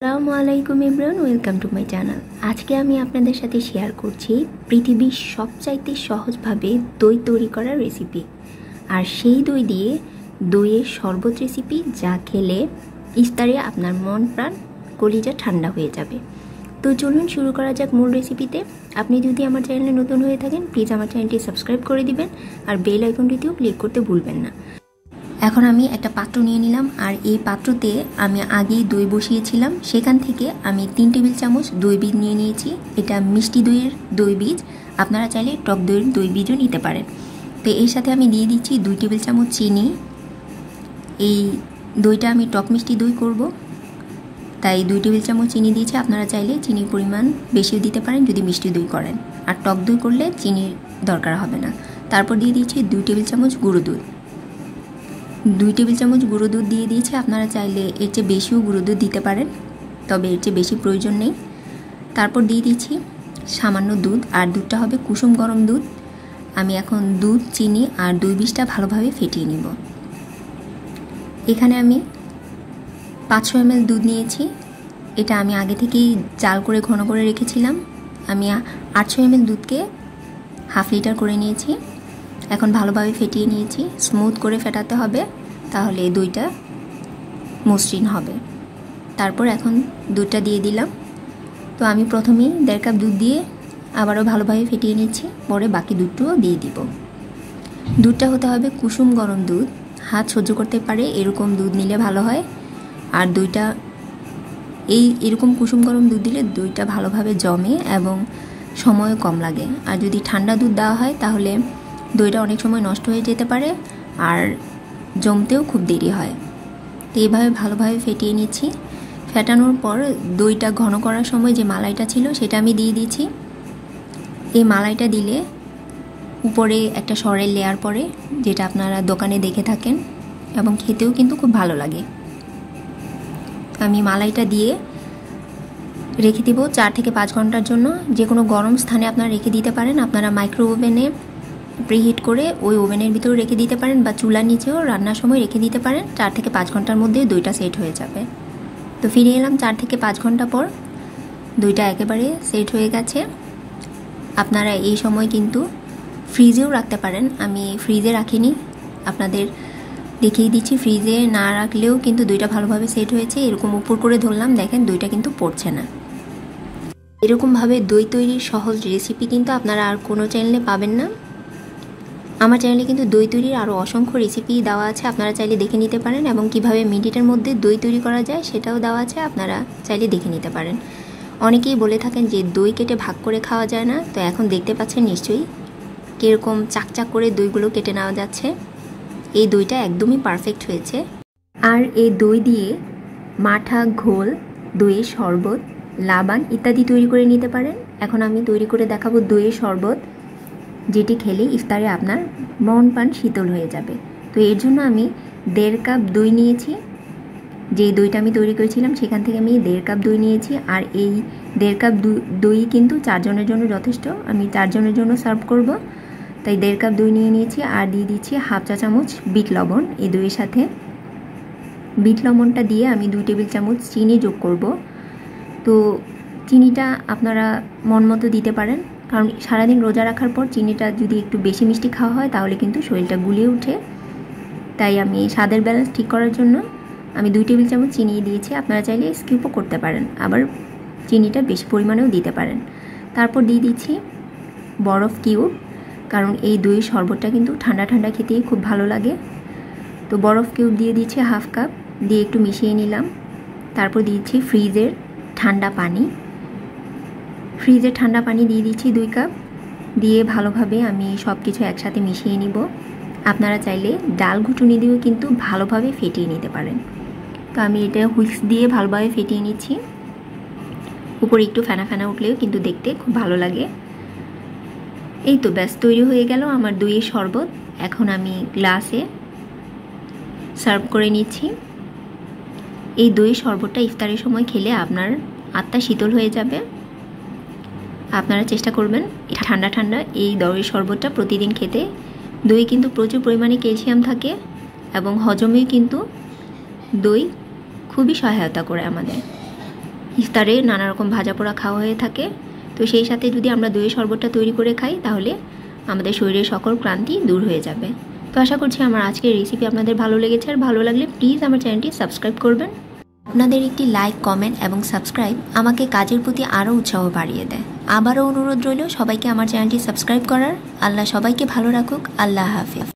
আসসালামু আলাইকুম everyone, welcome to my channel. আজকে আমি আপনাদের সাথে শেয়ার করছি পৃথিবীর সবচাইতে সহজভাবে দই তৈরি করার রেসিপি। আর সেই দই দিয়ে দইয়ের শরবত রেসিপি, যা খেলে ইফতারে আপনার মন প্রাণ কলিজা ঠান্ডা হয়ে যাবে। তো চলুন শুরু করা যাক মূল রেসিপিতে। আপনি যদি আমার চ্যানেলে নতুন হয়ে থাকেন, প্লিজ আমার চ্যানেলটি সাবস্ক্রাইব করে দিবেন আর বেল আইকনটিতেও ক্লিক করতে ভুলবেন না। এখন আমি একটা পাত্র নিয়ে নিলাম, আর এই পাত্রতে আমি আগেই দই বসিয়েছিলাম। সেখান থেকে আমি 3 টেবিল চামচ দই বীজ নিয়ে নিয়েছি। এটা মিষ্টি দইয়ের দই বীজ, আপনারা চাইলে টক দইয়ের দই বীজও নিতে পারেন। তো এর সাথে আমি দিয়ে দিচ্ছি 2 টেবিল চামচ চিনি। এই দইটা আমি টক মিষ্টি দই করব, তাই 2 টেবিল চামচ চিনি দিয়েছি। আপনারা চাইলে চিনির পরিমাণ বেশিও দিতে পারেন যদি মিষ্টি দই করেন, আর টক দই করলে চিনির দরকার হবে না। তারপর দিয়ে দিচ্ছি 2 টেবিল চামচ গুঁড়ো দুধ। 2 টেবিল চামচ গুঁড়ো দুধ দিয়ে দিয়েছি। আপনারা চাইলে এর চেয়ে বেশিও গুঁড়ো দুধ দিতে পারেন, তবে এর চেয়ে বেশি প্রয়োজন নেই। তারপর দিয়ে দিচ্ছি সামান্য দুধ, আর দুধটা হবে কুসুম গরম দুধ। আমি এখন দুধ, চিনি আর দই বীজটা ভালোভাবে ফেটিয়ে নিব। এখানে আমি 500 ml দুধ নিয়েছি। এটা আমি আগে থেকেই জাল করে ঘন করে রেখেছিলাম। আমি 800 ml দুধকে হাফ লিটার করে নিয়েছি। এখন ভালোভাবে ফেটিয়ে নিয়েছি। স্মুথ করে ফেটাতে হবে, তাহলে দইটা মসৃণ হবে। তারপর এখন দুধটা দিয়ে দিলাম। তো আমি প্রথমেই 1.5 কাপ দুধ দিয়ে আবারও ভালোভাবে ফেটিয়ে নিচ্ছি, পরে বাকি দুধটাও দিয়ে দিব। দুধটা হতে হবে কুসুম গরম দুধ, হাত সহ্য করতে পারে এরকম দুধ নিলে ভালো হয়। আর দইটা এরকম কুসুম গরম দুধ দিলে দইটা ভালোভাবে জমে এবং সময়ও কম লাগে। আর যদি ঠান্ডা দুধ দেওয়া হয় তাহলে দইটা অনেক সময় নষ্ট হয়ে যেতে পারে আর জমতেও খুব দেরি হয়। তো এইভাবে ভালোভাবে ফেটিয়ে নিচ্ছি। ফেটানোর পর দইটা ঘন করার সময় যে মালাইটা ছিল সেটা আমি দিয়ে দিয়েছি। এই মালাইটা দিলে উপরে একটা সরের লেয়ার পড়ে, যেটা আপনারা দোকানে দেখে থাকেন এবং খেতেও কিন্তু খুব ভালো লাগে। আমি মালাইটা দিয়ে রেখে দিব 4 থেকে 5 ঘন্টার জন্য। যে কোনো গরম স্থানে আপনারা রেখে দিতে পারেন। আপনারা মাইক্রো ওভেনে প্রিহিট করে ওই ওভেনের ভিতরে রেখে দিতে পারেন, বা চুলার নিচেও রান্নার সময় রেখে দিতে পারেন। 4 থেকে 5 ঘন্টার মধ্যে দইটা সেট হয়ে যাবে। তো ফিরে এলাম 4 থেকে 5 ঘন্টা পর। দইটা একেবারে সেট হয়ে গেছে। আপনারা এই সময় কিন্তু ফ্রিজেও রাখতে পারেন। আমি ফ্রিজে রাখিনি, আপনাদের দেখিয়ে দিচ্ছি। ফ্রিজে না রাখলেও কিন্তু দইটা ভালোভাবে সেট হয়েছে। এরকম উপর করে ধরলাম, দেখেন দইটা কিন্তু পড়ছে না। এরকমভাবে দই তৈরির সহজ রেসিপি কিন্তু আপনারা আর কোনো চ্যানেলে পাবেন না। আমার চ্যানেলে কিন্তু দই তৈরির আরও অসংখ্য রেসিপি দেওয়া আছে, আপনারা চাইলে দেখে নিতে পারেন। এবং কিভাবে মিনিটের মধ্যে দই তৈরি করা যায় সেটাও দেওয়া আছে, আপনারা চাইলে দেখে নিতে পারেন। অনেকেই বলে থাকেন যে দই কেটে ভাগ করে খাওয়া যায় না, তো এখন দেখতে পাচ্ছেন নিশ্চয়ই কীরকম চাকচাক করে দইগুলো কেটে নেওয়া যাচ্ছে। এই দইটা একদমই পারফেক্ট হয়েছে। আর এই দই দিয়ে মাঠা, ঘোল, দইয়ের শরবত, লাবান ইত্যাদি তৈরি করে নিতে পারেন। এখন আমি তৈরি করে দেখাবো দইয়ের শরবত, যেটি খেলে ইফতারে আপনার মন প্রাণ শীতল হয়ে যাবে। তো এর জন্য আমি 1.5 কাপ দই নিয়েছি। যেই দইটা আমি তৈরি করেছিলাম সেখান থেকে আমি 1.5 কাপ দই নিয়েছি। আর এই 1.5 কাপ দই কিন্তু 4 জনের জন্য যথেষ্ট। আমি 4 জনের জন্য সার্ভ করব, তাই 1.5 কাপ দই নিয়ে নিয়েছি। আর দিয়ে দিচ্ছি হাফ চা চামচ বিট লবণ। এই দইয়ের সাথে বিট লবণটা দিয়ে আমি 2 টেবিল চামচ চিনি যোগ করব। তো চিনিটা আপনারা মন মতো দিতে পারেন, কারণ সারাদিন রোজা রাখার পর চিনিটা যদি একটু বেশি মিষ্টি খাওয়া হয় তাহলে কিন্তু শরীরটা গুলিয়ে ওঠে। তাই আমি স্বাদের ব্যালেন্স ঠিক করার জন্য আমি 2 টেবিল চামচ চিনি দিয়েছি। আপনারা চাইলে স্কিপও করতে পারেন, আবার চিনিটা বেশি পরিমাণেও দিতে পারেন। তারপর দিয়ে দিচ্ছি বরফ কিউব, কারণ এই দইয়ের শরবতটা কিন্তু ঠান্ডা ঠান্ডা খেতেই খুব ভালো লাগে। তো বরফ কিউব দিয়ে দিচ্ছি হাফ কাপ, দিয়ে একটু মিশিয়ে নিলাম। তারপর দিচ্ছি ফ্রিজের ঠান্ডা পানি। ফ্রিজের ঠান্ডা পানি দিয়ে দিচ্ছি 2 কাপ, দিয়ে ভালোভাবে আমি সব কিছু একসাথে মিশিয়ে নিব। আপনারা চাইলে ডাল ঘুটুনি দিয়েও কিন্তু ভালোভাবে ফেটিয়ে নিতে পারেন। তো আমি এটা হুইস্ক দিয়ে ভালোভাবে ফেটিয়ে নিচ্ছি। উপরে একটু ফেনা ফেনা উঠলেও কিন্তু দেখতে খুব ভালো লাগে। এই তো ব্যাস তৈরি হয়ে গেল আমার দইয়ের শরবত। এখন আমি গ্লাসে সার্ভ করে নিচ্ছি। এই দইয়ের শরবতটা ইফতারের সময় খেলে আপনার আত্মা শীতল হয়ে যাবে। আপনারা চেষ্টা করবেন ঠান্ডা ঠান্ডা এই দইয়ের শরবতটা প্রতিদিন খেতে। দই কিন্তু প্রচুর পরিমাণে ক্যালসিয়াম থাকে এবং হজমেও কিন্তু দই খুবই সহায়তা করে আমাদের। ইফতারে নানা রকম ভাজা পোড়া খাওয়া হয়ে থাকে। তো সেই সাথে যদি আমরা দইয়ের শরবতটা তৈরি করে খাই তাহলে আমাদের শরীরের সকল ক্লান্তি দূর হয়ে যাবে। তো আশা করছি আমার আজকের রেসিপি আপনাদের ভালো লেগেছে, আর ভালো লাগলে প্লিজ আমার চ্যানেলটি সাবস্ক্রাইব করবেন। আপনাদের একটি লাইক, কমেন্ট এবং সাবস্ক্রাইব আমাকে কাজের প্রতি আরও উৎসাহ বাড়িয়ে দেয়। আবারও অনুরোধ রইল সবাইকে আমার চ্যানেলটি সাবস্ক্রাইব করার। আল্লাহ সবাইকে ভালো রাখুক। আল্লাহ হাফেজ।